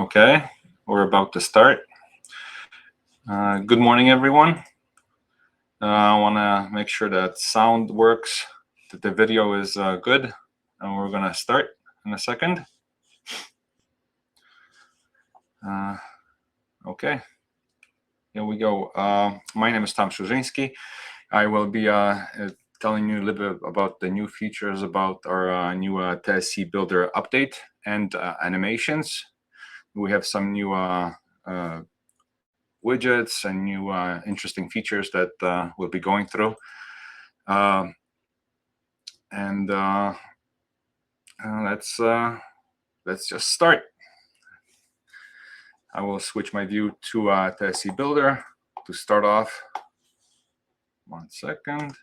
Okay, we're about to start. Good morning, everyone. I want to make sure that sound works, that the video is good, and we're going to start in a second. Okay, here we go. My name is Tomasz Szurzyński. I will be telling you a little bit about the new features about our new TSI Builder update and animations. We have some new widgets and new interesting features that we'll be going through. Let's just start. I will switch my view to TSI Builder to start off. 1 second.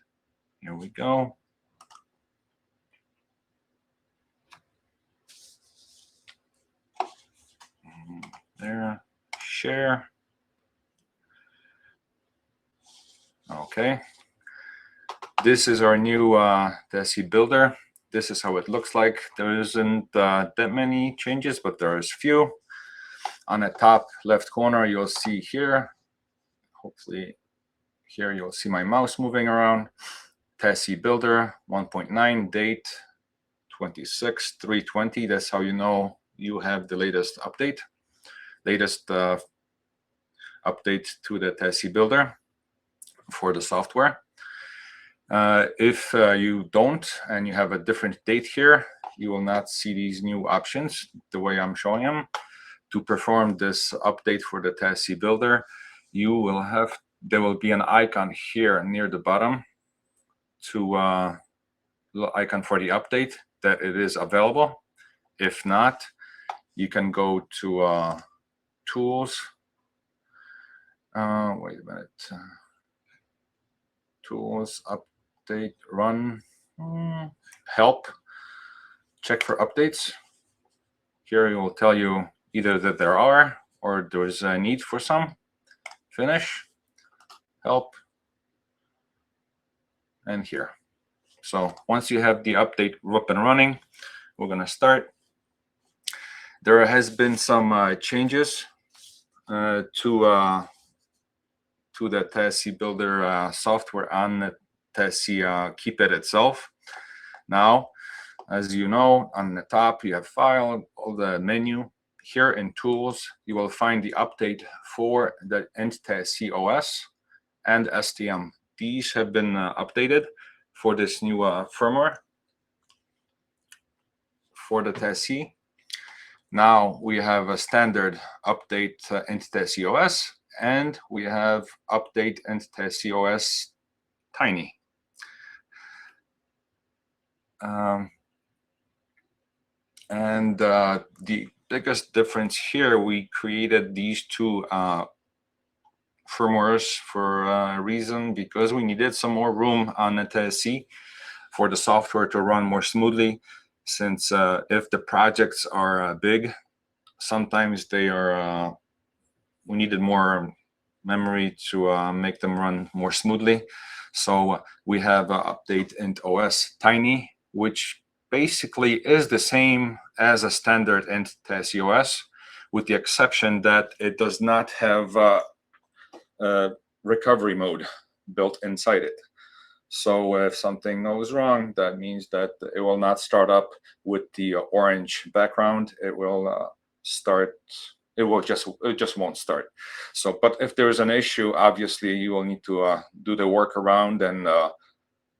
Here we go. There. Share. Okay. This is our new TSI Builder. This is how it looks like. There isn't that many changes, but there's few. On the top left corner, you'll see here, hopefully here you'll see my mouse moving around. TSI Builder 1.9, date 26/3/20. That's how you know you have the latest update. Latest update to the TSI Builder for the software. If you don't and you have a different date here, you will not see these new options the way I'm showing them. To perform this update for the TSI Builder, there will be an icon here near the bottom to icon for the update that it is available. If not, you can go to Tools. Wait a minute. Tools, Update, Run, Help. Check for updates. Here it will tell you either that there are or there's a need for some. Finish, Help, and here. So once you have the update up and running, we're going to start. There has been some changes to the TSI Builder software on the TSI keypad itself. Now, as you know, on the top you have File, all the menu. Here in Tools, you will find the update for the INT-TSI OS and STM. These have been updated for this new firmware for the TSI. Now we have a standard update INT-TSI OS, and we have update INT-TSI OS Tiny. The biggest difference here, we created these two firmwares for a reason, because we needed some more room on the TSI for the software to run more smoothly. Since if the projects are big, sometimes they are we needed more memory to make them run more smoothly. So we have update INT-OS Tiny, which basically is the same as a standard INT-TSI OS, with the exception that it does not have recovery mode built inside it. So if something goes wrong, that means that it will not start up with the orange background. It will start. It just won't start. So, but if there is an issue, obviously you will need to do the workaround and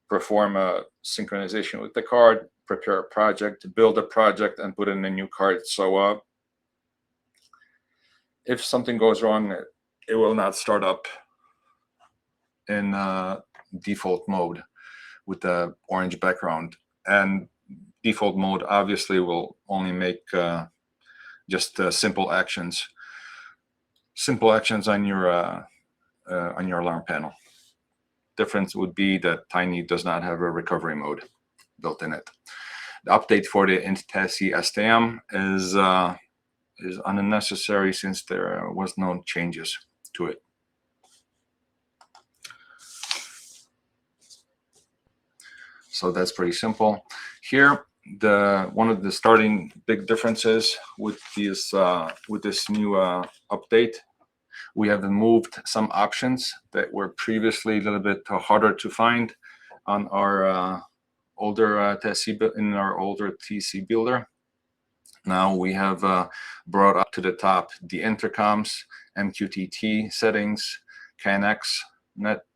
perform a synchronization with the card, prepare a project, build a project, and put in a new card. So if something goes wrong, it will not start up in default mode with the orange background. And default mode obviously will only make just simple actions on your alarm panel. Difference would be that Tiny does not have a recovery mode built in it. The update for the INT-TSI STM is unnecessary since there was no changes to it. So that's pretty simple. Here one of the starting big differences with this new update, we have moved some options that were previously a little bit harder to find on our older TSI builder. Now we have brought up to the top the intercoms, MQTT settings, KNX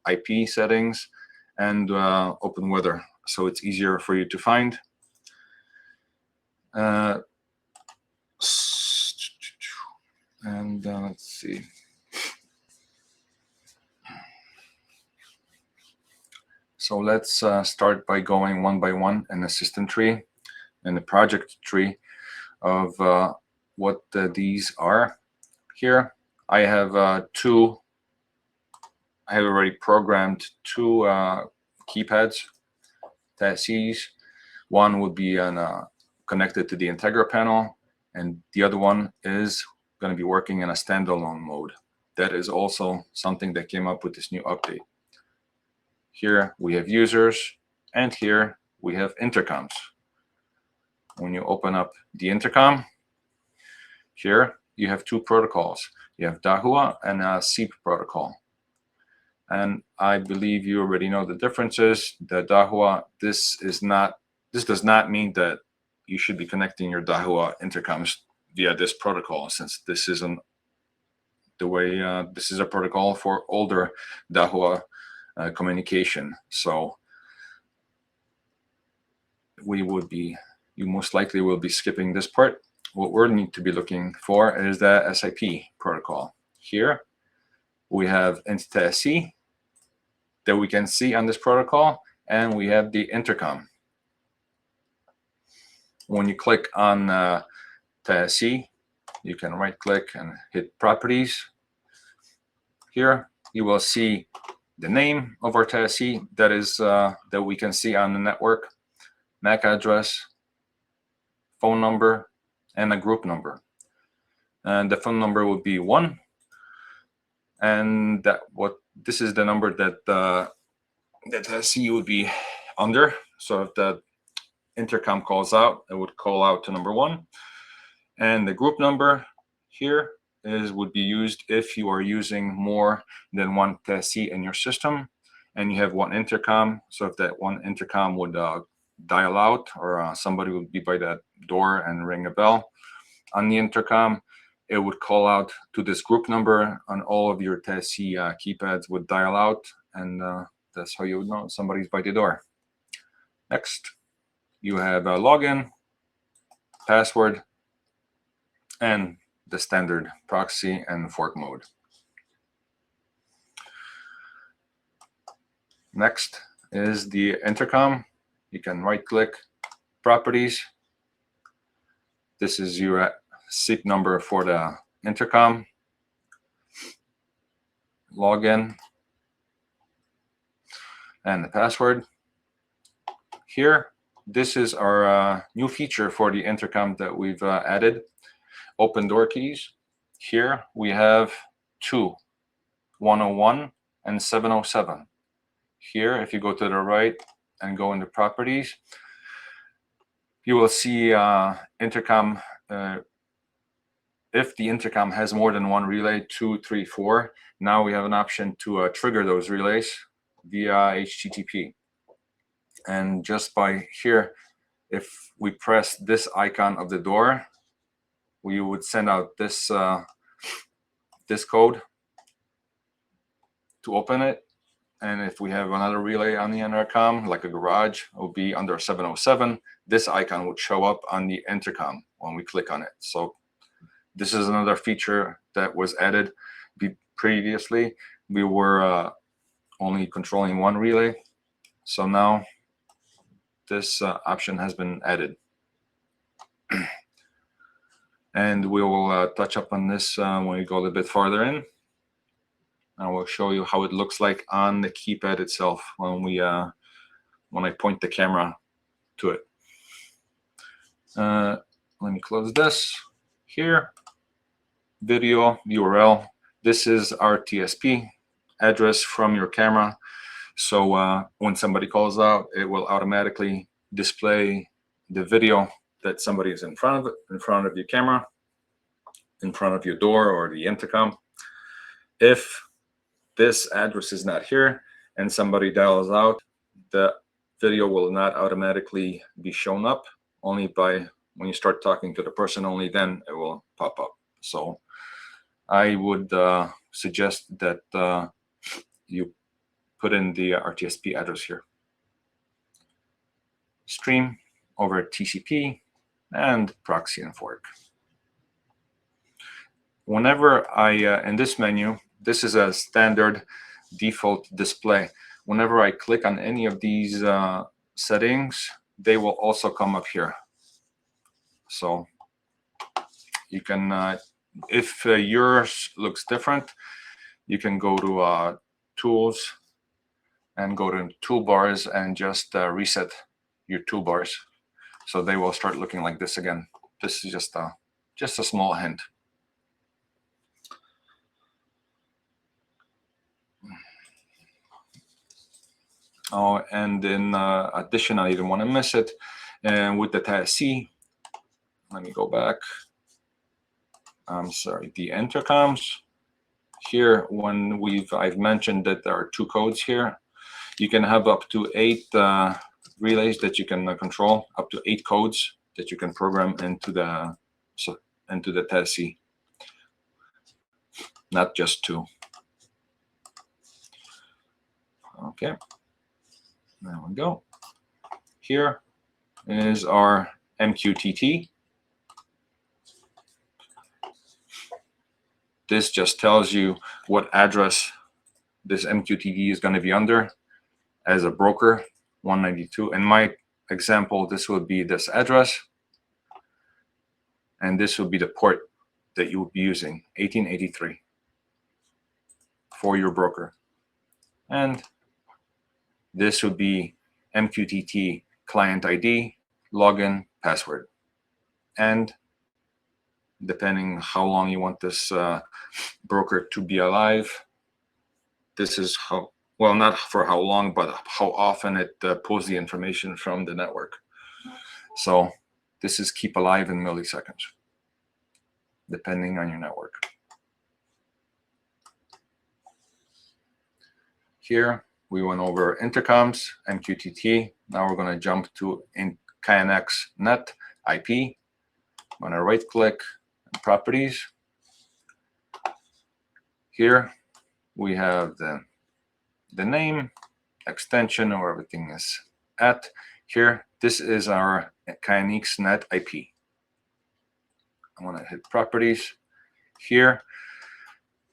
IP settings, and open weather, so it's easier for you to find. Let's see. So let's start by going one by one in the system tree and the project tree of what these are. Here I have I have already programmed two keypads, TSIs. One would be connected to the Integra panel, and the other one is going to be working in a standalone mode. That is also something that came up with this new update. Here we have users, and here we have intercoms. When you open up the intercom, here you have two protocols. You have DAHUA and a SEEP protocol. And I believe you already know the differences. The DAHUA, this does not mean that you should be connecting your DAHUA intercoms via this protocol, since this isn't the way. This is a protocol for older DAHUA communication. So you most likely will be skipping this part. What we need to be looking for is the SIP protocol. Here we have INT-TSI that we can see on this protocol, and we have the intercom. When you click on TSI, you can right click and hit properties. Here you will see the name of our TSI that we can see on the network, MAC address, phone number, and a group number. And the phone number would be 1, and this is the number that the TSI would be under. So if the intercom calls out, it would call out to number 1. And the group number here would be used if you are using more than one TSI in your system and you have one intercom. So if that one intercom would dial out, or somebody would be by that door and ring a bell on the intercom, it would call out to this group number, and all of your TSI keypads would dial out, and that's how you would know somebody's by the door. Next, you have a login, password, and the standard proxy and fork mode. Next is the intercom. You can right click, properties. This is your SEEP number for the intercom, login, and the password. Here, this is our new feature for the intercom that we've added, open door keys. Here we have 2, 101 and 707. Here, if you go to the right and go into properties, you will see intercom. If the intercom has more than one relay, 2, 3, 4, now we have an option to trigger those relays via HTTP. And just by here, if we press this icon of the door, we would send out this this code to open it. And if we have another relay on the intercom, like a garage, it will be under 707. This icon would show up on the intercom when we click on it. So this is another feature that was added. Previously, we were only controlling one relay. So now this option has been added. And we will touch up on this when we go a little bit farther in. I will show you how it looks like on the keypad itself when I point the camera to it. Let me close this. Here, video URL. This is our TSP address from your camera. So when somebody calls out, it will automatically display the video that somebody is in front of your camera, in front of your door or the intercom. If this address is not here and somebody dials out, the video will not automatically be shown up. Only by when you start talking to the person, only then it will pop up. So I would suggest that you put in the RTSP address here. Stream over TCP and proxy and fork. Whenever in this menu, this is a standard default display. Whenever I click on any of these settings, they will also come up here. So you can, if yours looks different, you can go to Tools and go to Toolbars and just reset your toolbars. So they will start looking like this again. This is just a small hint. Oh, and in addition, I didn't want to miss it. And with the TSI, let me go back. I'm sorry, the intercoms. Here, when I've mentioned that there are 2 codes here, you can have up to 8 relays that you can control, up to 8 codes that you can program into the TSI, not just 2. Okay. There we go. Here is our MQTT. This just tells you what address this MQTT is going to be under as a broker, 192. In my example, this will be this address, and this will be the port that you will be using, 1883, for your broker. And this would be MQTT client ID, login, password. And depending how long you want this broker to be alive, this is how, well, not for how long, but how often it pulls the information from the network. So this is keep alive in milliseconds, depending on your network. Here, we went over intercoms, MQTT. Now we're going to jump to KNX Net IP. I'm going to right-click Properties. Here, we have the name, extension, or everything is at. Here, this is our KNX Net IP. I'm going to hit Properties. Here,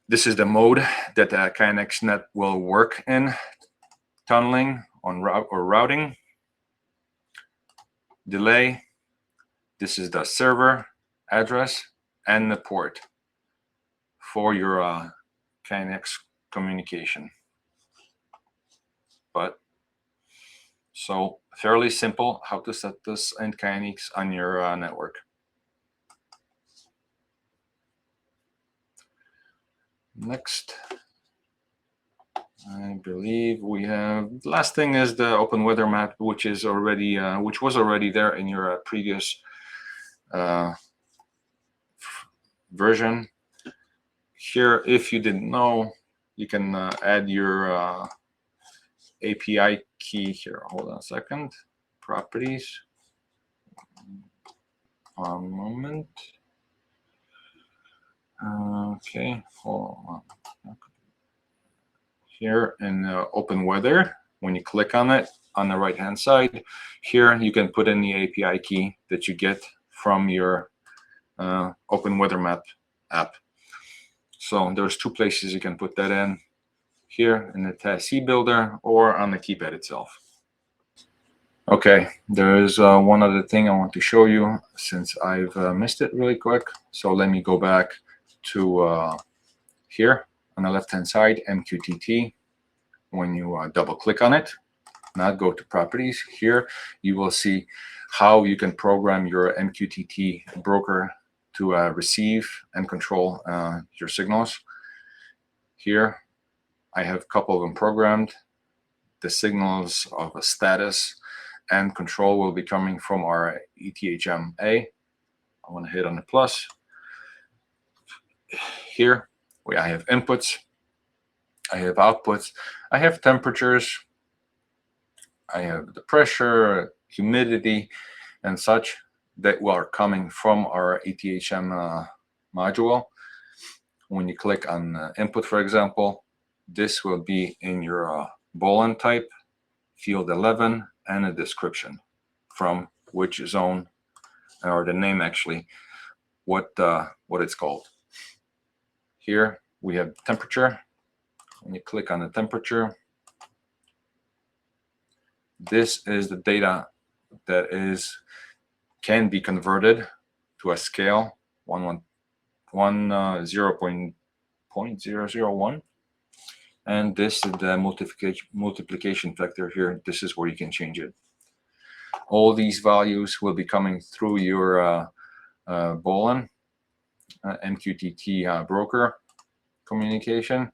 this is the mode that KNX Net will work in. Tunneling on route or routing. Delay. This is the server address and the port for your KNX communication. But so fairly simple how to set this in KNX on your network. Next, I believe we have, the last thing is the open weather map, which is already which was already there in your previous version. Here, if you didn't know, you can add your API key here. Hold on a second. Properties. One moment. Okay, hold on. Here in open weather, when you click on it on the right hand side, here you can put in the API key that you get from your open weather map app. So there's 2 places you can put that in, here in the TSI builder or on the keypad itself. Okay, there is one other thing I want to show you since I've missed it really quick. So let me go back to here on the left hand side, MQTT. When you double click on it, now go to properties. Here you will see how you can program your MQTT broker to receive and control your signals. Here I have a couple of them programmed. The signals of a status, and control will be coming from our ETHM A. I want to hit on the plus. Here I have inputs, I have outputs, I have temperatures, I have the pressure, humidity, and such that are coming from our ETHM module. When you click on input, for example, this will be in your boolean type, field 11, and a description from which zone, or the name actually, what it's called. Here we have temperature. When you click on the temperature, this is the data that can be converted to a scale 0.001, and this is the multiplication factor here. This is where you can change it. All these values will be coming through your boolean MQTT broker communication.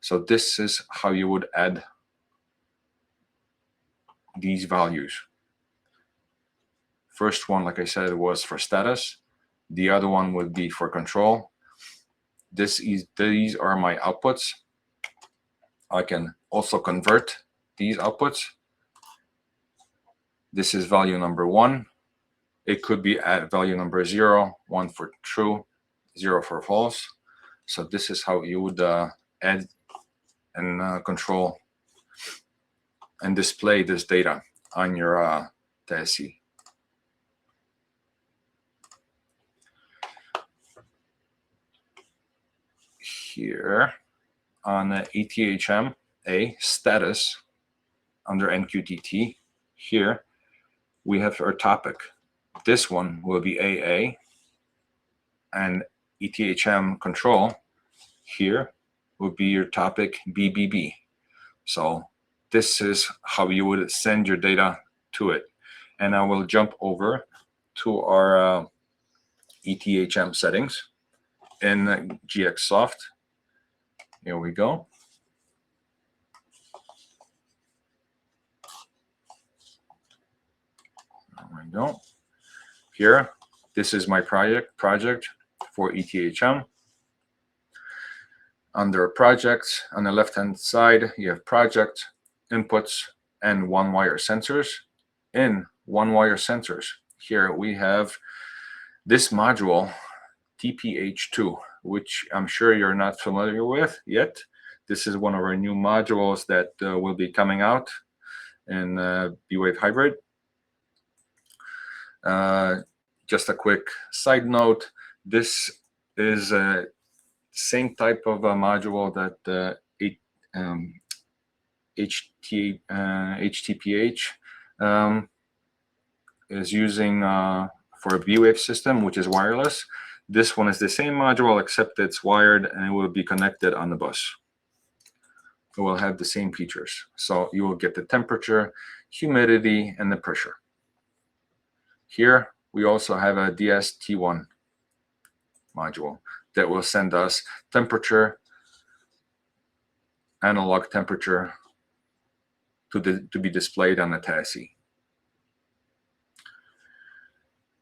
So this is how you would add these values. First one, like I said, was for status. The other one would be for control. These are my outputs. I can also convert these outputs. This is value number 1. It could be at value number 0, 1 for true, 0 for false. So this is how you would add and control and display this data on your TSI. Here on the ETHM A status under MQTT, here we have our topic. This one will be AA, and ETHM control here will be your topic BBB. So this is how you would send your data to it. And I will jump over to our ETHM settings in GXSoft. Here we go. There we go. Here, this is my project for ETHM. Under projects, on the left-hand side, you have project, inputs, and one-wire sensors. In one-wire sensors, here we have this module, TPH2, which I'm sure you're not familiar with yet. This is one of our new modules that will be coming out in B-Wave Hybrid. Just a quick side note, this is a same type of a module that HTPH is using for a B-Wave system, which is wireless. This one is the same module, except it's wired and it will be connected on the bus. It will have the same features. So you will get the temperature, humidity, and the pressure. Here, we also have a DST1 module that will send us temperature, analog temperature to be displayed on the TSI.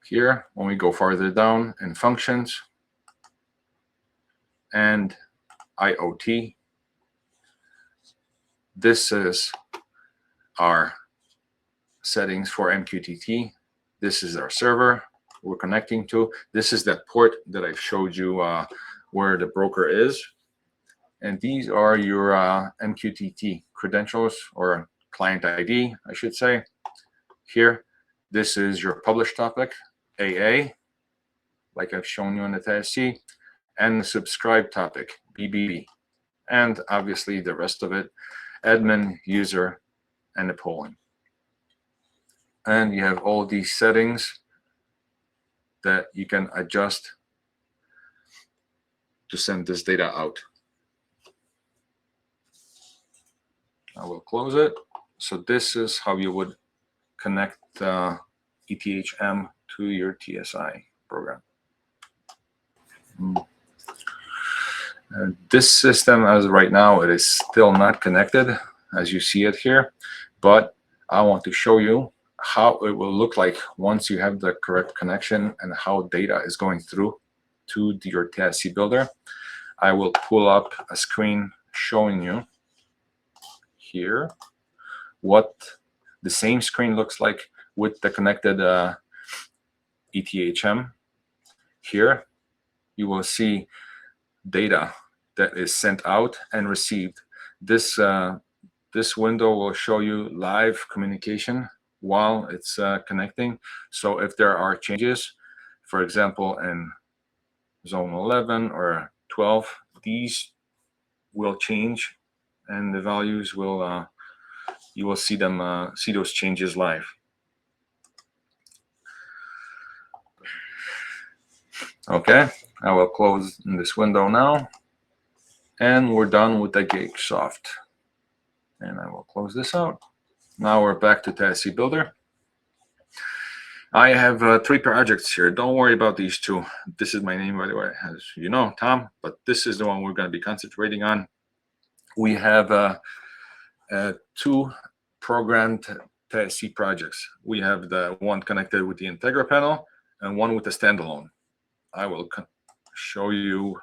Here, when we go farther down in functions and IoT, this is our settings for MQTT. This is our server we're connecting to. This is that port that I've showed you where the broker is. And these are your MQTT credentials, or client ID, I should say. Here, this is your published topic, AA, like I've shown you in the TSI, and the subscribe topic, BBB. And obviously the rest of it, admin, user, and the polling. And you have all these settings that you can adjust to send this data out. I will close it. So this is how you would connect ETHM to your TSI program. This system, as right now, it is still not connected, as you see it here, but I want to show you how it will look like once you have the correct connection and how data is going through to your TSC builder, I will pull up a screen showing you here what the same screen looks like with the connected ETHM. Here you will see data that is sent out and received. This window will show you live communication while it's connecting. So if there are changes, for example, in zone 11 or 12, these will change, and the values will you will see them see those changes live. Okay, I will close this window now, and we're done with the GageSoft. And I will close this out. Now we're back to TSC Builder. I have 3 projects here. Don't worry about these 2. This is my name, by the way, as you know, Tom, but this is the one we're going to be concentrating on. We have 2 programmed TSC projects. We have the one connected with the Integra panel and one with the standalone. I will show you.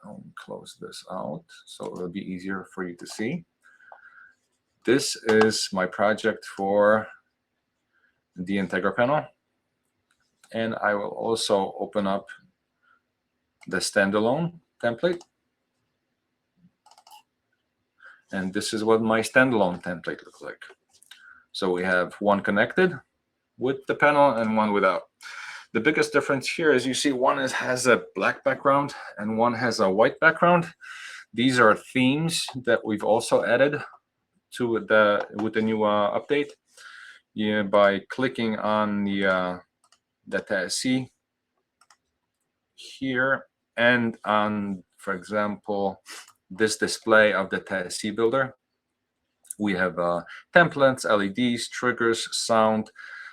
I'll close this out so it'll be easier for you to see. This is my project for the Integra panel. And I will also open up the standalone template. And this is what my standalone template looks like. So we have one connected with the panel and one without. The biggest difference here is you see one has a black background and one has a white background. These are themes that we've also added to with the new update. Yeah, by clicking on the TSC here and on, for example, this display of the TSC builder, we have templates, LEDs, triggers, sound,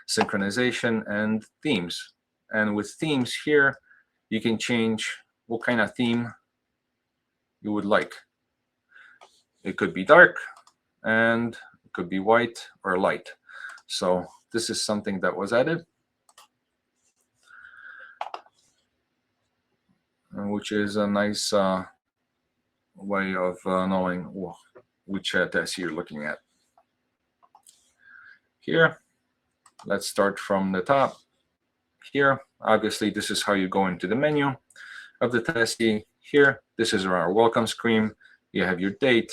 synchronization, and themes. And with themes here, you can change what kind of theme you would like. It could be dark, and it could be white or light. So this is something that was added, which is a nice way of knowing which TSC you're looking at. Here, let's start from the top. Here, obviously, this is how you go into the menu of the TSC. Here, this is our welcome screen. You have your date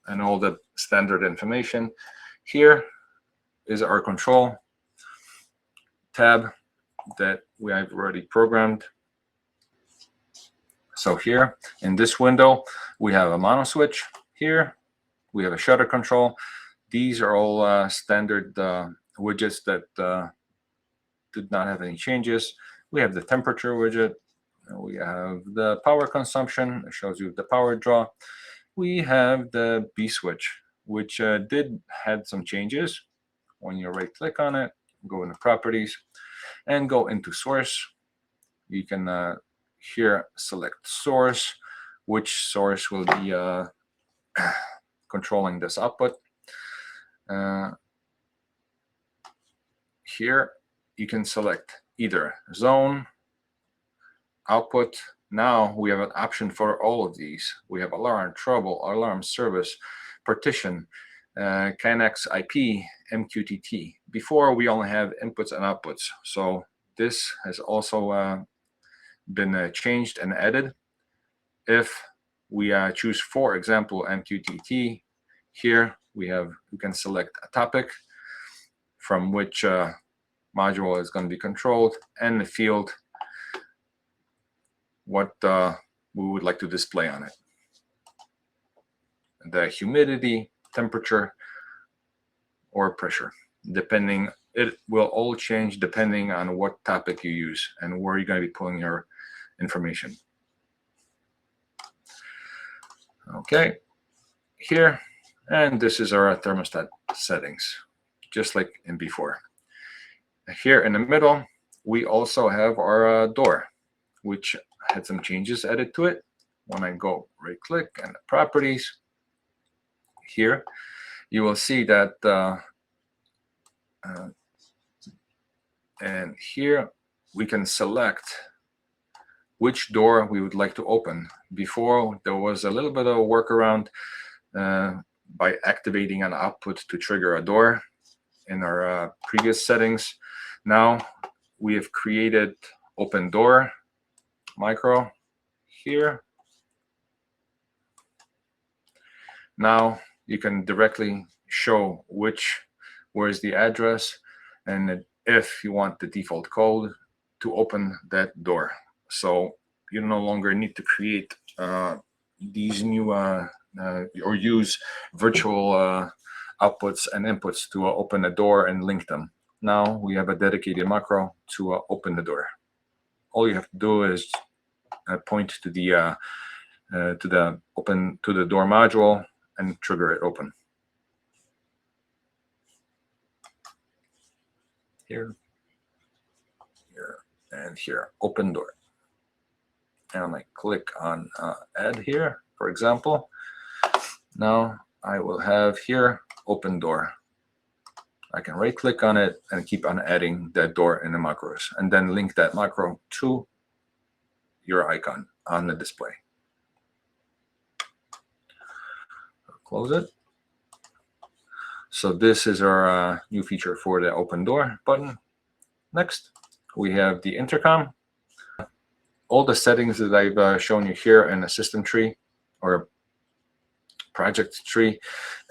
and all the standard information. Here is our control tab that we have already programmed. So here in this window, we have a mono switch. Here, we have a shutter control. These are all standard widgets that did not have any changes. We have the temperature widget. We have the power consumption. It shows you the power draw. We have the B switch, which did had some changes. When you right click on it, go into properties and go into source. You can here select source, which source will be controlling this output. Here you can select either zone, output. Now we have an option for all of these. We have alarm, trouble, alarm, service, partition, KNX IP, MQTT. Before we only have inputs and outputs. So this has also been changed and added. If we choose, for example, MQTT, here we can select a topic from which module is going to be controlled, and the field what we would like to display on it. The humidity, temperature, or pressure, depending. It will all change depending on what topic you use and where you're going to be pulling your information. Okay, here, and this is our thermostat settings, just like in before. Here in the middle, we also have our door, which had some changes added to it. When I go right click and the properties, here you will see that And here we can select which door we would like to open. Before, there was a little bit of a workaround by activating an output to trigger a door in our previous settings. Now we have created open door micro here. Now you can directly show where is the address, and if you want the default code to open that door. So you no longer need to create these new or use virtual outputs and inputs to open a door and link them. Now we have a dedicated macro to open the door. All you have to do is point to the door module and trigger it open. Here, and here, open door. And I click on add here, for example. Now I will have here open door. I can right click on it and keep on adding that door in the macros, and then link that macro to your icon on the display. Close it. So this is our new feature for the open door button. Next, we have the intercom. All the settings that I've shown you here in the system tree or project tree,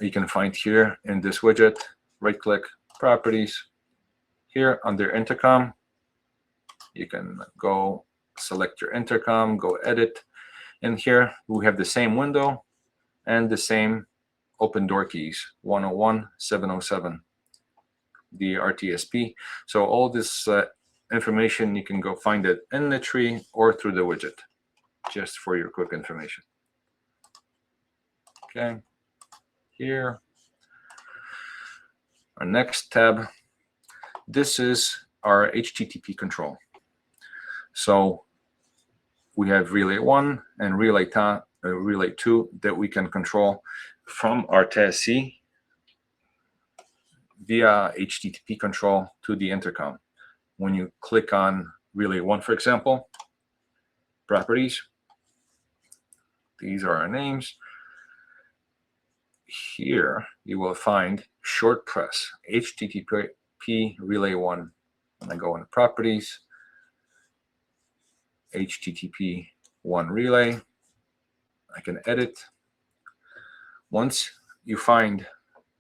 you can find here in this widget. Right click, properties. Here under intercom, you can go select your intercom, go edit. And here we have the same window and the same open door keys, 101, 707, the RTSP. So all this information, you can go find it in the tree or through the widget, just for your quick information. Okay, here, our next tab, this is our HTTP control. So we have relay 1 and relay 2 that we can control from our TSI via HTTP control to the intercom. When you click on relay 1, for example, properties, these are our names. Here you will find short press HTTP relay 1. And I go into properties, HTTP 1 relay. I can edit. Once you find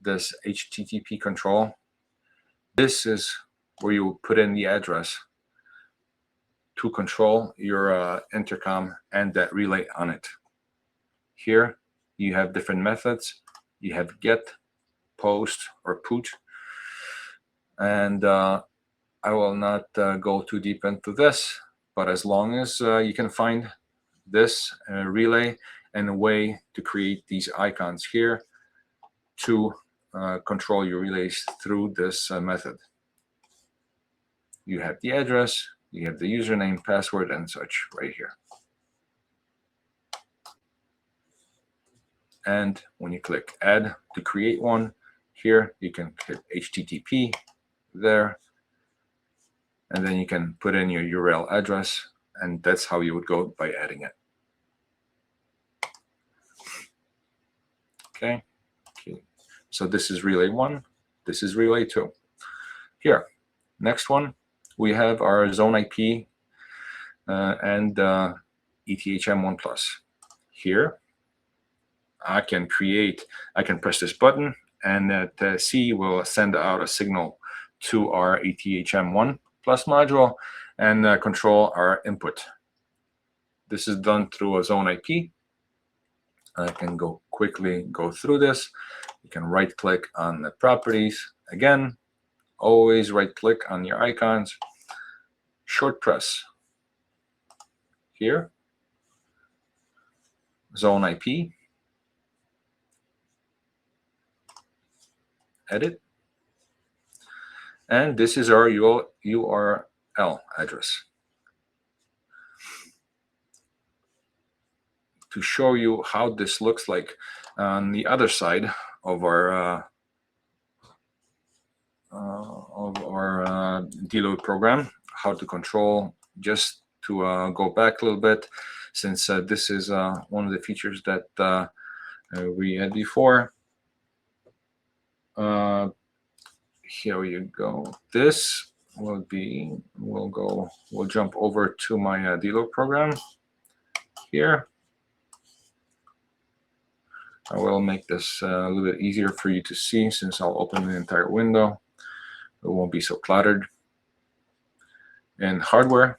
this HTTP control, this is where you put in the address to control your intercom and that relay on it. Here you have different methods. You have get, post, or put. And I will not go too deep into this, but as long as you can find this relay and a way to create these icons here to control your relays through this method. You have the address, you have the username, password, and such right here. And when you click add to create one, here you can hit HTTP there, and then you can put in your URL address, and that's how you would go by adding it. Okay. So this is relay 1, this is relay 2. Here, next one, we have our zone IP and ETHM1+. Here, I can press this button, and TSI will send out a signal to our ETHM1+ module and control our input. This is done through a zone IP. I can quickly go through this. You can right click on the properties. Again, always right click on your icons. Short press here. Zone IP. Edit. And this is our URL address. To show you how this looks like on the other side of our our deload program, how to control. Just to go back a little bit, since this is one of the features that we had before. Here you go. This will be, we'll jump over to my deload program here. I will make this a little bit easier for you to see, since I'll open the entire window. It won't be so cluttered. In hardware,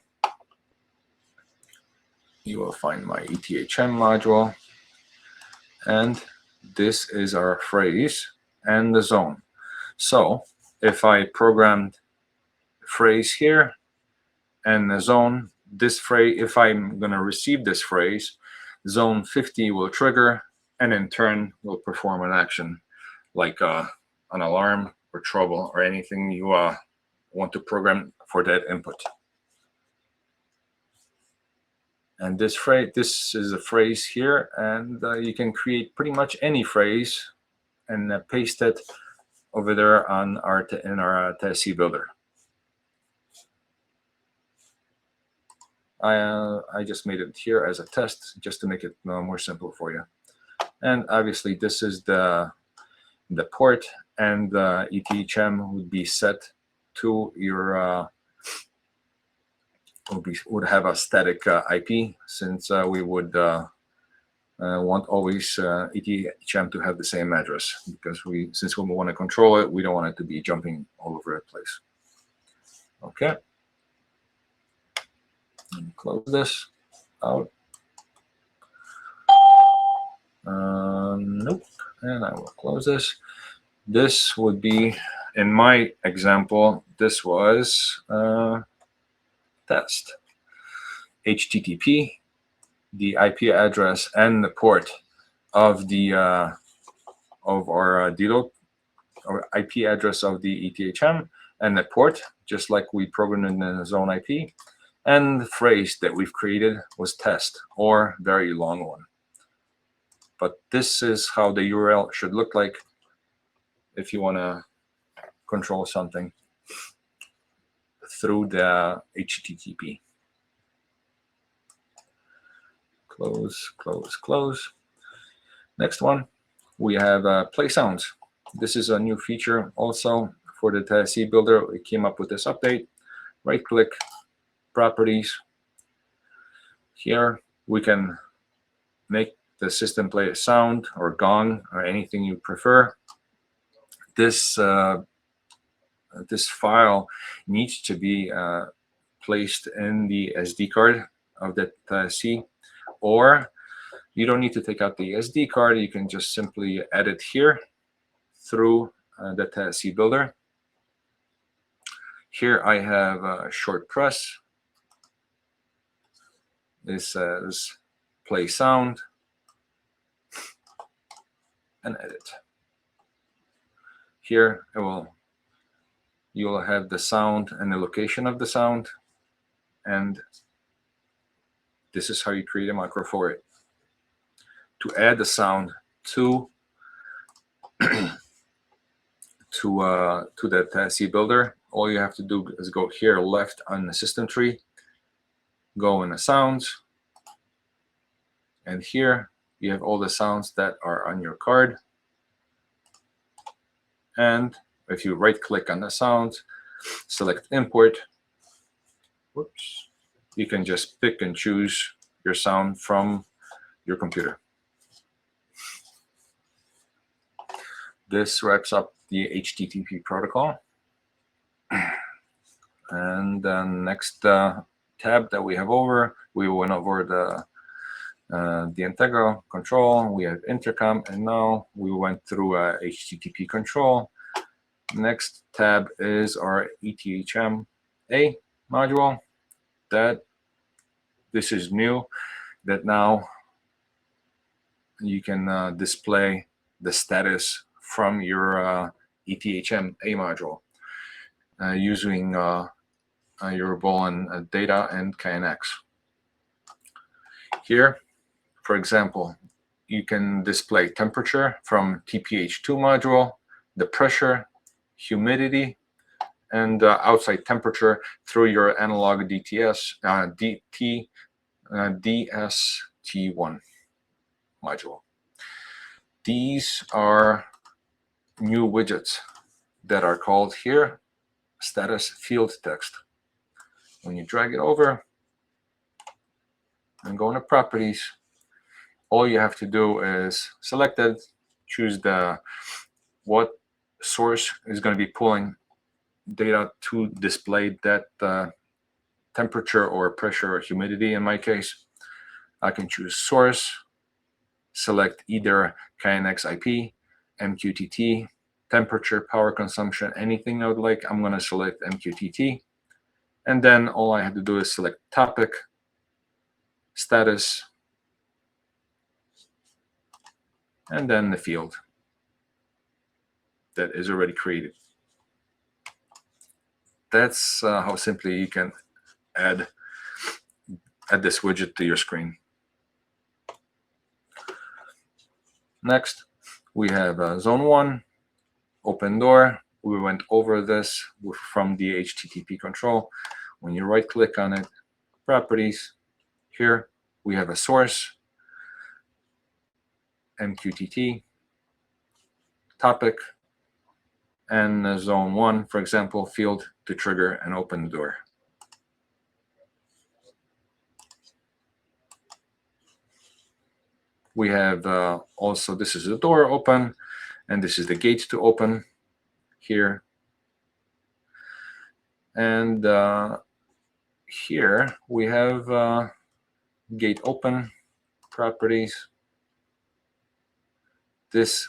you will find my ETHM module, and this is our phrase and the zone. So if I programmed phrase here and the zone, this phrase, if I'm going to receive this phrase, zone 50 will trigger and in turn will perform an action like an alarm or trouble or anything you want to program for that input. And this phrase, this is a phrase here, and you can create pretty much any phrase and paste it over there on our TSI builder. I just made it here as a test just to make it more simple for you. And obviously this is the port, and the ETHM would be set to your would have a static IP, since we would want always ETHM to have the same address, because since we want to control it, we don't want it to be jumping all over the place. Okay. Close this out. Nope. And I will close this. This would be, in my example, this was test. HTTP, the IP address and the port of the of our deload, or IP address of the ETHM, and the port, just like we programmed in the zone IP. And the phrase that we've created was test, or very long one. But this is how the URL should look like if you want to control something through the HTTP. Close, close, close. Next one, we have play sounds. This is a new feature also for the TSI builder. We came up with this update. Right click, properties. Here we can make the system play a sound or gong or anything you prefer. This this file needs to be placed in the SD card of the TSI, or you don't need to take out the SD card. You can just simply add it here through the TSI builder. Here I have a short press. This says play sound and edit. Here you will have the sound and the location of the sound, and this is how you create a macro for it. To add the sound to the TSI builder, all you have to do is go here left on the system tree, go in the sounds, and here you have all the sounds that are on your card. And if you right click on the sound, select import, whoops, you can just pick and choose your sound from your computer. This wraps up the HTTP protocol. And the next tab that we have over, we went over the integral control, we have intercom, and now we went through HTTP control. Next tab is our ETHM A module. This is new, that now you can display the status from your ETHM A module using your Boolean data and KNX. Here, for example, you can display temperature from TPH2 module, the pressure, humidity, and outside temperature through your analog DST1 module. These are new widgets that are called here status field text. When you drag it over and go into properties, all you have to do is select it, choose what source is going to be pulling data to display that temperature or pressure or humidity. In my case, I can choose source, select either KNX IP, MQTT, temperature, power consumption, anything I would like. I'm going to select MQTT. And then all I have to do is select topic, status, and then the field that is already created. That's how simply you can add this widget to your screen. Next, we have Zone 1, open door. We went over this from the HTTP control. When you right-click on it, properties, here we have a source, MQTT, topic, and Zone 1, for example, field to trigger and open the door. We have also, this is the door open, and this is the gate to open here. And here we have gate open properties. This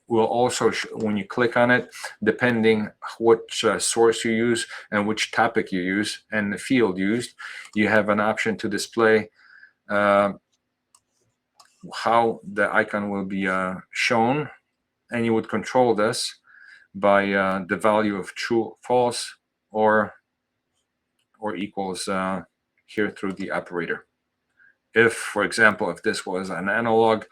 will also, when you click on it, depending which source you use and which topic you use and the field used, you have an option to display how the icon will be shown, and you would control this by the value of true, false, or equals here through the operator. If, for example, if this was an analog,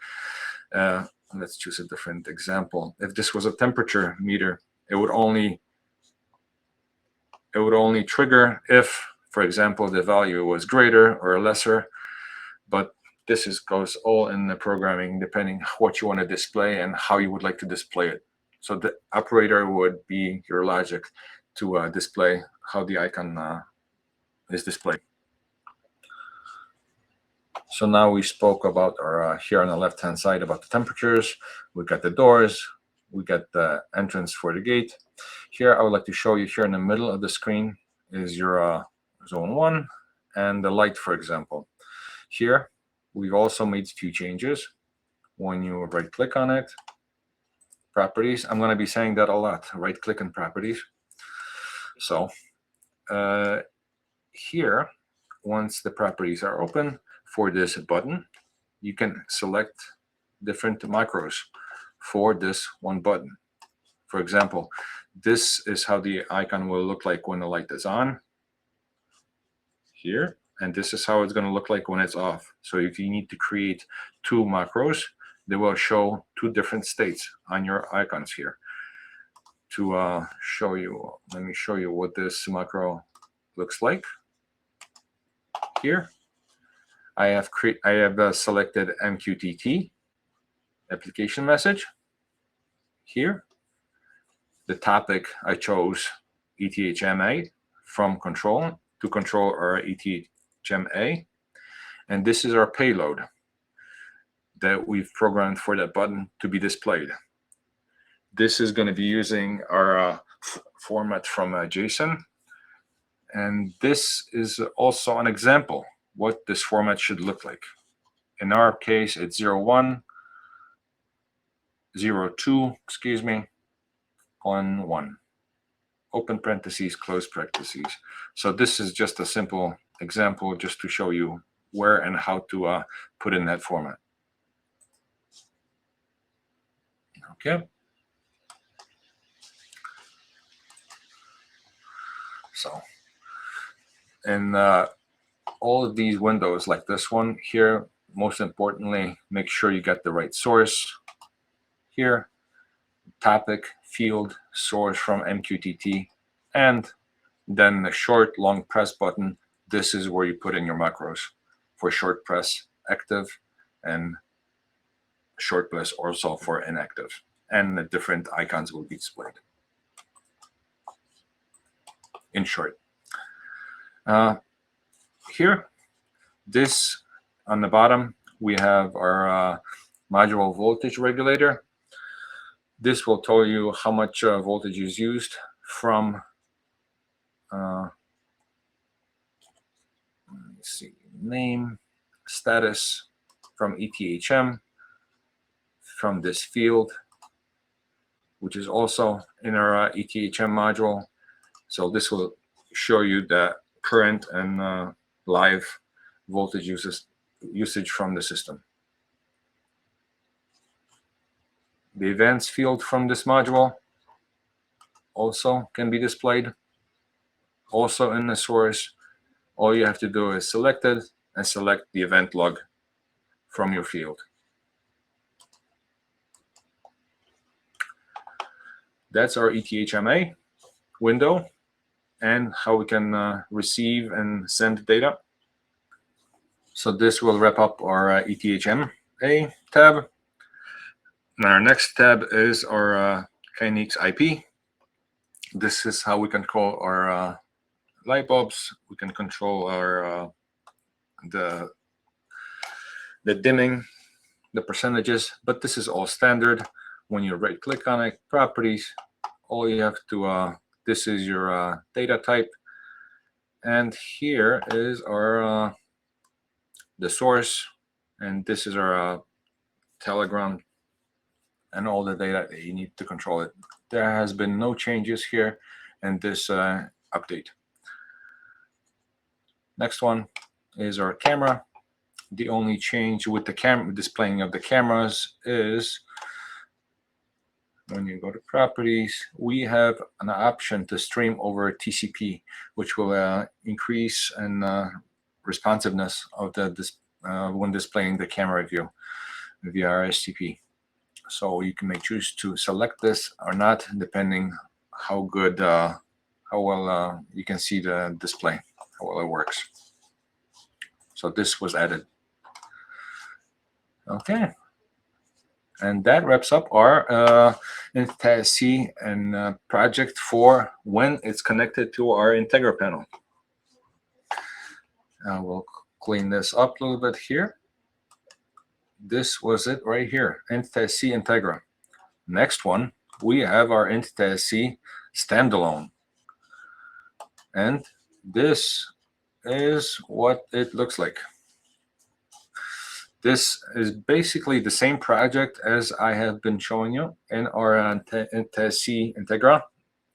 let's choose a different example. If this was a temperature meter, it would only trigger if, for example, the value was greater or lesser. But this goes all in the programming, depending what you want to display and how you would like to display it. So the operator would be your logic to display how the icon is displayed. So now we spoke about, or here on the left-hand side, about the temperatures. We got the doors. We got the entrance for the gate. Here, I would like to show you here in the middle of the screen is your Zone 1 and the light, for example. Here, we've also made a few changes. When you right-click on it, properties, I'm going to be saying that a lot, right-click on properties. So here, once the properties are open for this button, you can select different macros for this one button. For example, this is how the icon will look like when the light is on here, and this is how it's going to look like when it's off. So if you need to create two macros, they will show two different states on your icons here. To show you, let me show you what this macro looks like. Here, I have selected MQTT, application message. Here, the topic I chose ETHMA from control to control our ETHMA, and this is our payload that we've programmed for that button to be displayed. This is going to be using our format from JSON, and this is also an example what this format should look like. In our case, it's 01, 02, excuse me, 1, open parentheses, close parentheses. So this is just a simple example just to show you where and how to put in that format. Okay. So, and all of these windows like this one here, most importantly, make sure you get the right source here, topic, field, source from MQTT, and then the short long press button. This is where you put in your macros for short press active and short press also for inactive, and the different icons will be displayed. In short, here, this on the bottom, we have our module voltage regulator. This will tell you how much voltage is used from let me see, name, status, from ETHM, from this field, which is also in our ETHM module. So this will show you the current and live voltage usage from the system. The events field from this module also can be displayed. Also in the source, all you have to do is select it and select the event log from your field. That's our ETHMA window and how we can receive and send data. So this will wrap up our ETHMA tab. Now our next tab is our KNX IP. This is how we control our light bulbs. We can control our the dimming, the percentages, but this is all standard. When you right click on it, properties, all you have to this is your data type, and here is our the source, and this is our telegram and all the data that you need to control it. There has been no changes here in this update. Next one is our camera. The only change with the camera displaying of the cameras is when you go to properties, we have an option to stream over TCP, which will increase and responsiveness of the when displaying the camera view via RSTP. So you may choose to select this or not, depending how good, how well you can see the display, how well it works. So this was added. Okay. And that wraps up our INT-TSI and project for when it's connected to our Integra panel. We'll clean this up a little bit here. This was it right here, INT-TSI Integra. Next one, we have our INT-TSI Standalone. And this is what it looks like. This is basically the same project as I have been showing you in our INT-TSI Integra.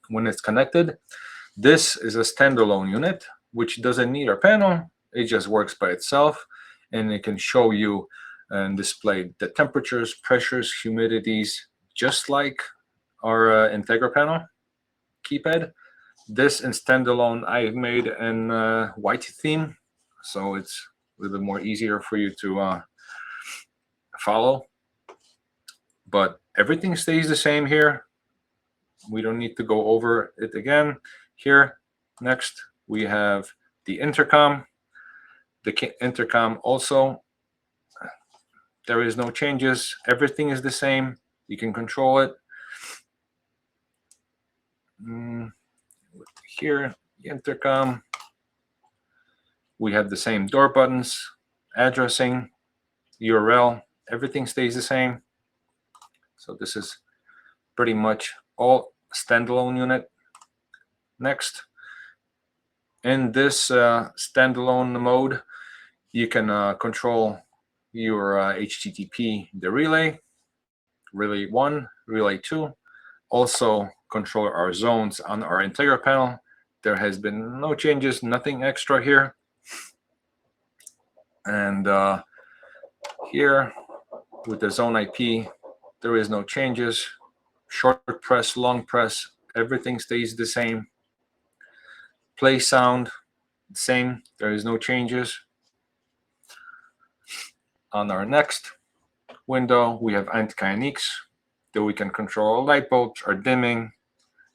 When it's connected, this is a standalone unit, which doesn't need our panel. It just works by itself, and it can show you and display the temperatures, pressures, humidities, just like our Integra panel keypad. This in standalone I've made in white theme, so it's a little bit more easier for you to follow. But everything stays the same here. We don't need to go over it again. Here, next, we have the intercom. The intercom also, there is no changes. Everything is the same. You can control it. Here, the intercom. We have the same door buttons, addressing, URL. Everything stays the same. So this is pretty much all standalone unit. Next, in this standalone mode, you can control your HTTP, the relay 1, relay 2. Also control our zones on our Integra panel. There has been no changes, nothing extra here. And here with the zone IP, there is no changes. Short press, long press, everything stays the same. Play sound, same, there is no changes. On our next window, we have KNX, that we can control our light bulbs, our dimming,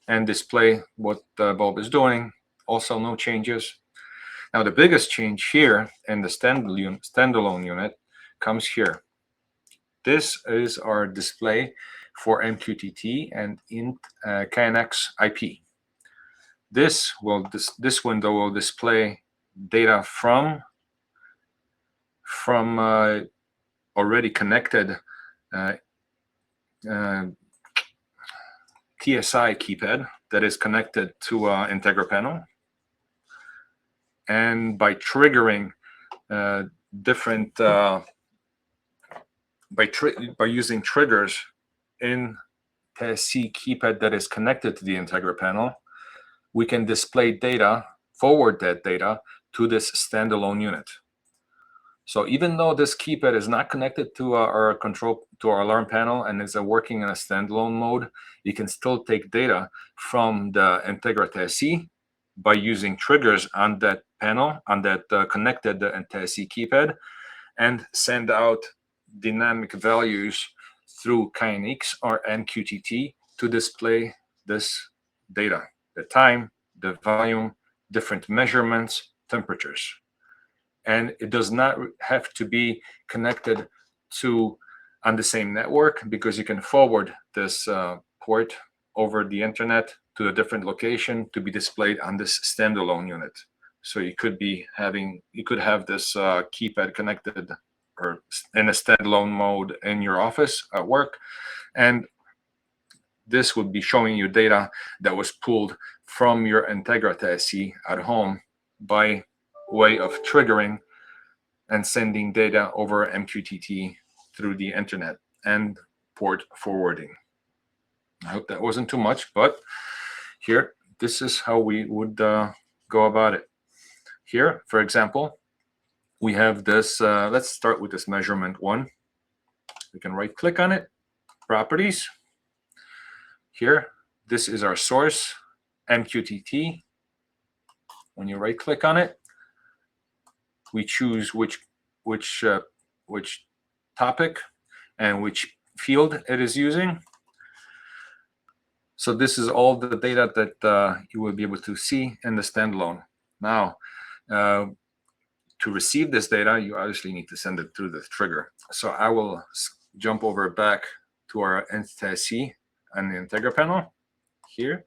and display what the bulb is doing. Also no changes. Now the biggest change here in the standalone unit comes here. This is our display for MQTT and KNX IP. This window will display data from already connected TSI keypad that is connected to Integra panel, and by triggering different by using triggers in TSI keypad that is connected to the Integra panel, we can display data, forward that data to this standalone unit. So even though this keypad is not connected to our alarm panel and is working in a standalone mode, you can still take data from the Integra TSI by using triggers on that panel, on that connected TSI keypad, and send out dynamic values through KNX or MQTT to display this data: the time, the volume, different measurements, temperatures. And it does not have to be connected to on the same network, because you can forward this port over the internet to a different location to be displayed on this standalone unit. So you could have this keypad connected or in a standalone mode in your office at work, and this would be showing you data that was pulled from your Integra TSI at home by way of triggering and sending data over MQTT through the internet and port forwarding. I hope that wasn't too much, but here, this is how we would go about it. Here, for example, we have this, let's start with this measurement one. We can right click on it, properties. Here, this is our source, MQTT. When you right click on it, we choose which topic and which field it is using. So this is all the data that you will be able to see in the standalone. Now, to receive this data, you obviously need to send it through the trigger. So I will jump over back to our INT-TSI and the Integra panel. Here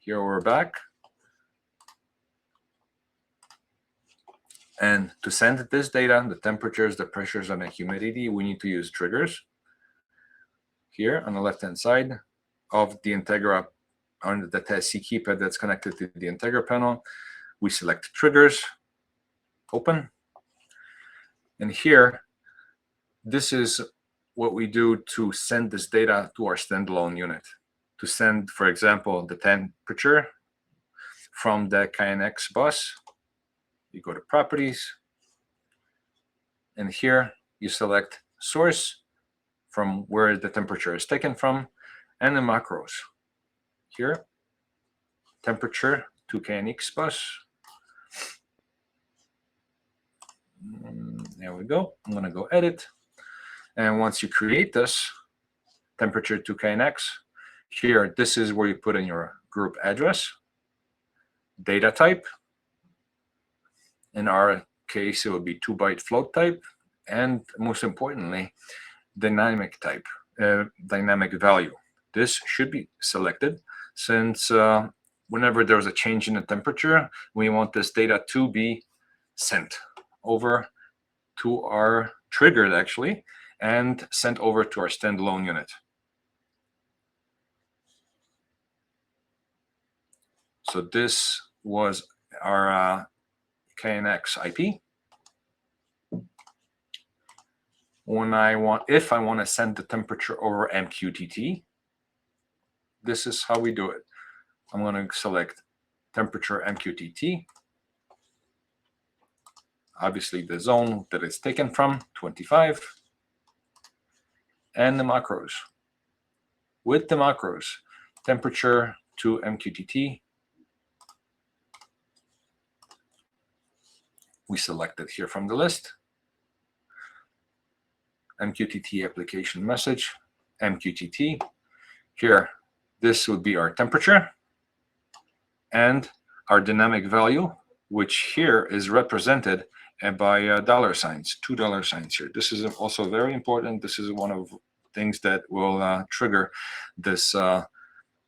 we're back. And to send this data, the temperatures, the pressures, and the humidity, we need to use triggers. Here on the left-hand side of the Integra, on the TSI keypad that's connected to the Integra panel, we select triggers, open. And here, this is what we do to send this data to our standalone unit. To send, for example, the temperature from the KNX bus, you go to properties, and here you select source from where the temperature is taken from, and the macros. Here, temperature to KNX bus. There we go. I'm going to go edit. And once you create this temperature to KNX, here, this is where you put in your group address, data type. In our case, it would be 2-byte float type, and most importantly, dynamic type, dynamic value. This should be selected since whenever there's a change in the temperature, we want this data to be sent over to our triggered actually, and sent over to our standalone unit. So this was our KNX IP. If I want to send the temperature over MQTT, this is how we do it. I'm going to select temperature MQTT. Obviously the zone that it's taken from, 25, and the macros. With the macros, temperature to MQTT, we select it here from the list. MQTT application message, MQTT. Here, this would be our temperature and our dynamic value, which here is represented by dollar signs, $2 here. This is also very important. This is one of things that will trigger this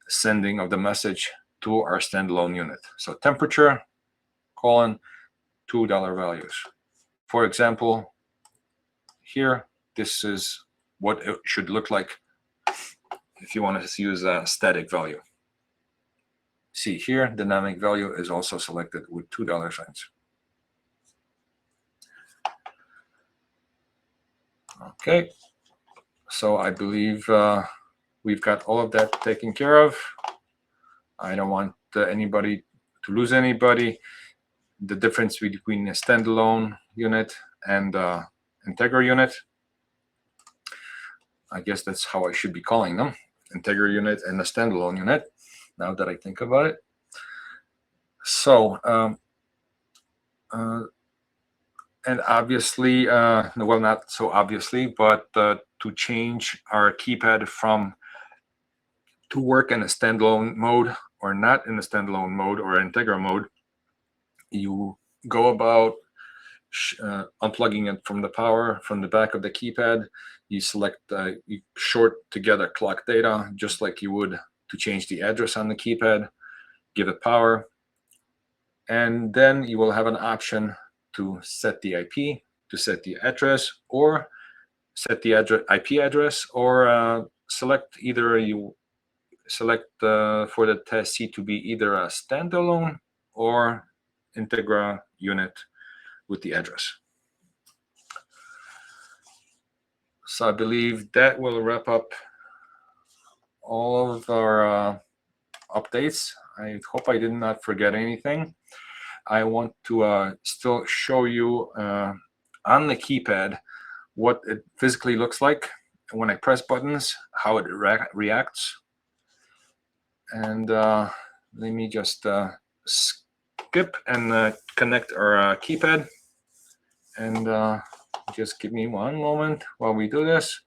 sending of the message to our standalone unit. So temperature, colon, $2 values. For example, here, this is what it should look like if you want to use a static value. See here, dynamic value is also selected with $2 signs. Okay, so I believe we've got all of that taken care of. I don't want anybody to lose anybody. The difference between a standalone unit and Integra unit, I guess that's how I should be calling them, Integra unit and a standalone unit, now that I think about it. So, and obviously, well, not so obviously, but to change our keypad from to work in a standalone mode or not in a standalone mode or Integra mode, you go about unplugging it from the power from the back of the keypad. You select, you short together clock data, just like you would to change the address on the keypad, give it power, and then you will have an option to set the IP, to set the address, or set the IP address, or select either you select for the TSI to be either a standalone or Integra unit with the address. So I believe that will wrap up all of our updates. I hope I did not forget anything. I want to still show you on the keypad what it physically looks like when I press buttons, how it reacts. And let me just skip and connect our keypad. And just give me one moment while we do this,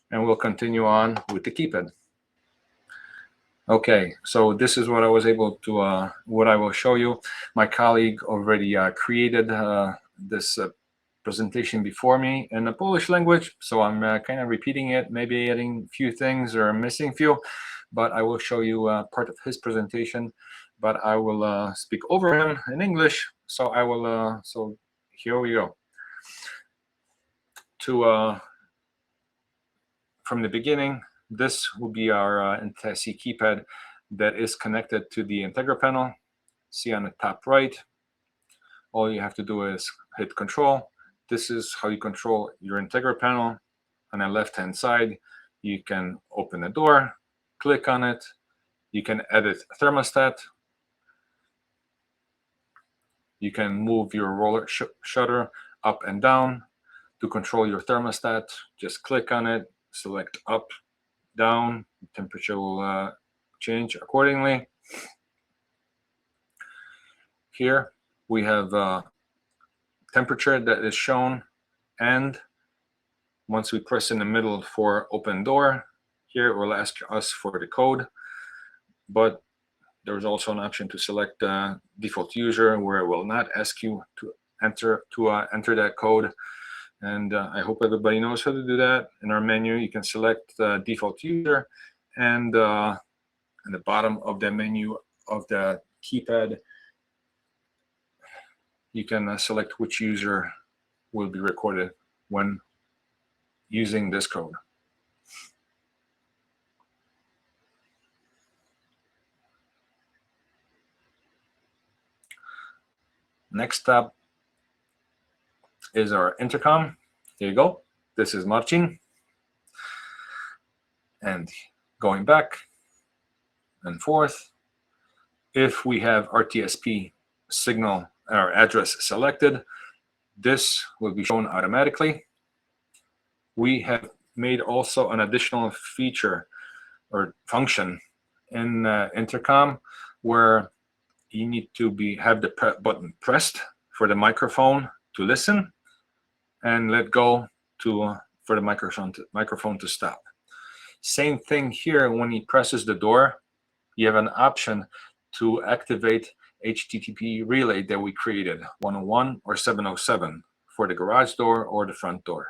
and we'll continue on with the keypad. Okay, so this is what I was able to, what I will show you. My colleague already created this presentation before me in the Polish language, so I'm kind of repeating it, maybe adding a few things or missing a few, but I will show you part of his presentation, but I will speak over him in English, so I will, so here we go. From the beginning, this will be our INT-TSI keypad that is connected to the Integra panel. See on the top right, all you have to do is hit Control. This is how you control your Integra panel. On the left-hand side, you can open the door, click on it. You can edit thermostat. You can move your roller shutter up and down. To control your thermostat, just click on it, select up, down, temperature will change accordingly. Here we have temperature that is shown, and once we press in the middle for open door, here it will ask us for the code, but there's also an option to select default user where it will not ask you to enter that code. And I hope everybody knows how to do that. In our menu, you can select default user, and in the bottom of the menu of the keypad, you can select which user will be recorded when using this code. Next up is our intercom. Here you go. This is Marcin. And going back and forth, if we have RTSP signal or address selected, this will be shown automatically. We have made also an additional feature or function in intercom where you need to have the button pressed for the microphone to listen and let go for the microphone to stop. Same thing here. When he presses the door, you have an option to activate HTTP relay that we created, 101 or 707 for the garage door or the front door.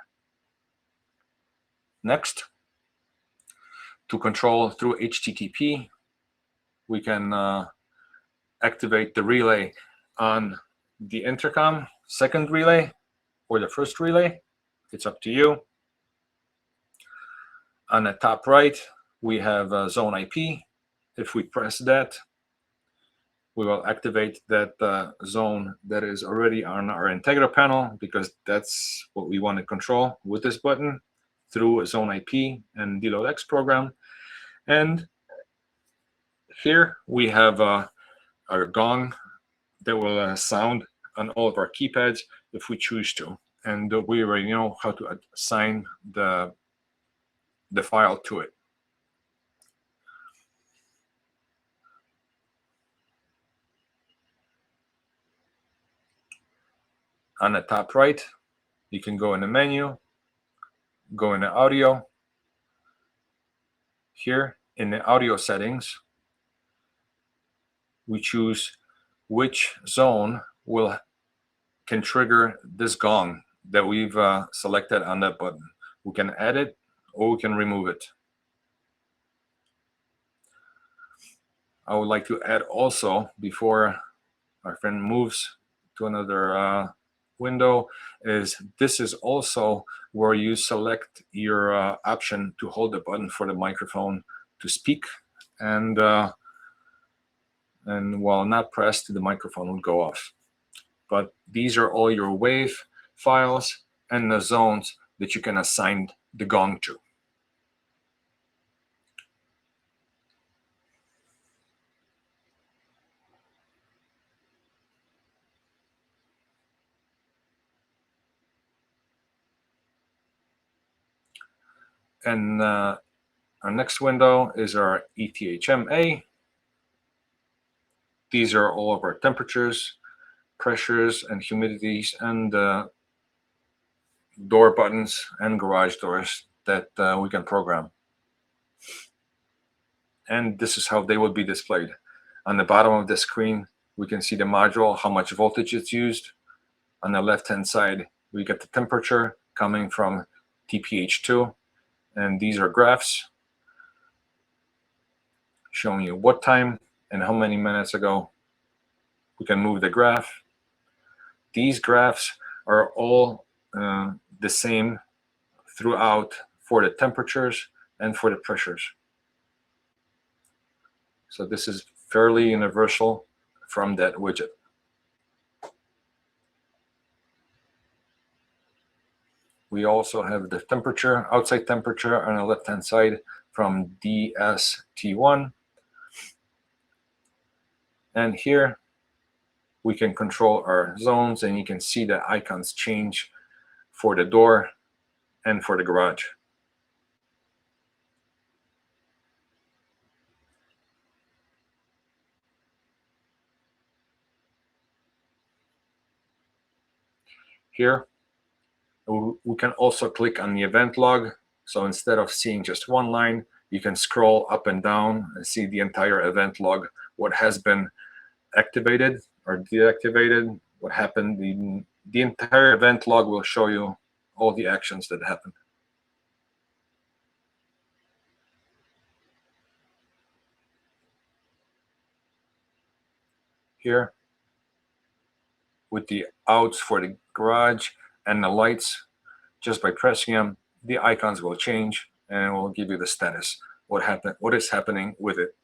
Next, to control through HTTP, we can activate the relay on the intercom, second relay, or the first relay. It's up to you. On the top right, we have zone IP. If we press that, we will activate that zone that is already on our Integra panel, because that's what we want to control with this button through a zone IP and DLoadX program. And here we have our gong that will sound on all of our keypads if we choose to. And we already know how to assign the file to it. On the top right, you can go in the menu, go into audio. Here in the audio settings, we choose which zone can trigger this gong that we've selected on that button. We can add it or we can remove it. I would like to add also, before our friend moves to another window, is this is also where you select your option to hold the button for the microphone to speak, and while not pressed, the microphone will go off. But these are all your wave files and the zones that you can assign the gong to. And our next window is our ETHMA. These are all of our temperatures, pressures, and humidities, and door buttons and garage doors that we can program. And this is how they will be displayed. On the bottom of the screen, we can see the module, how much voltage it's used. On the left-hand side, we get the temperature coming from TPH2. And these are graphs showing you what time and how many minutes ago. We can move the graph. These graphs are all the same throughout for the temperatures and for the pressures. So this is fairly universal from that widget. We also have the temperature, outside temperature on the left-hand side from DST1. And here we can control our zones, and you can see the icons change for the door and for the garage. Here, we can also click on the event log. So instead of seeing just one line, you can scroll up and down and see the entire event log, what has been activated or deactivated, what happened. The entire event log will show you all the actions that happened. Here, with the outs for the garage and the lights, just by pressing them, the icons will change and it will give you the status, what is happening with it.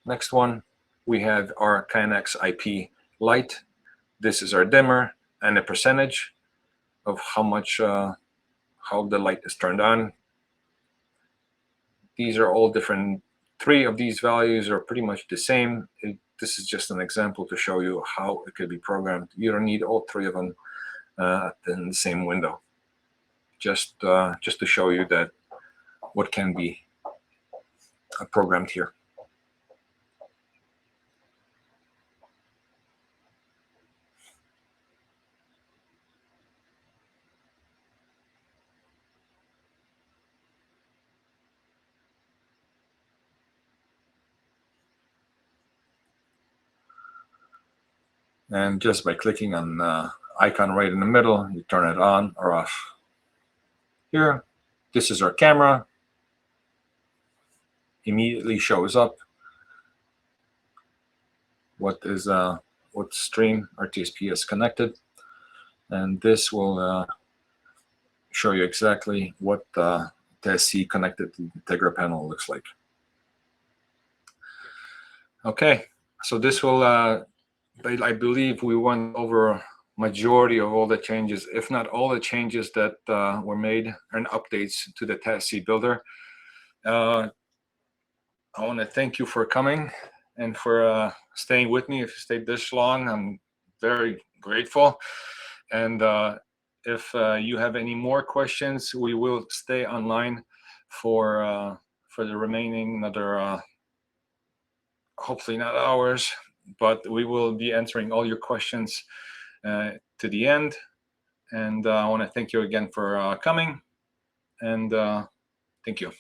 Next one, we have our KNX IP light. This is our dimmer and the percentage of how much, how the light is turned on. These are all different. 3 of these values are pretty much the same. This is just an example to show you how it could be programmed. You don't need all 3 of them in the same window. Just to show you that what can be programmed here. And just by clicking on the icon right in the middle, you turn it on or off. Here, this is our camera. Immediately shows up what stream our TSP is connected, and this will show you exactly what the TSC connected to the Tegra panel looks like. Okay, so this will, I believe we went over majority of all the changes, if not all the changes that were made and updates to the TSC builder. I want to thank you for coming and for staying with me. If you stayed this long, I'm very grateful. And if you have any more questions, we will stay online for the remaining another, hopefully not hours, but we will be answering all your questions to the end. And I want to thank you again for coming, and thank you.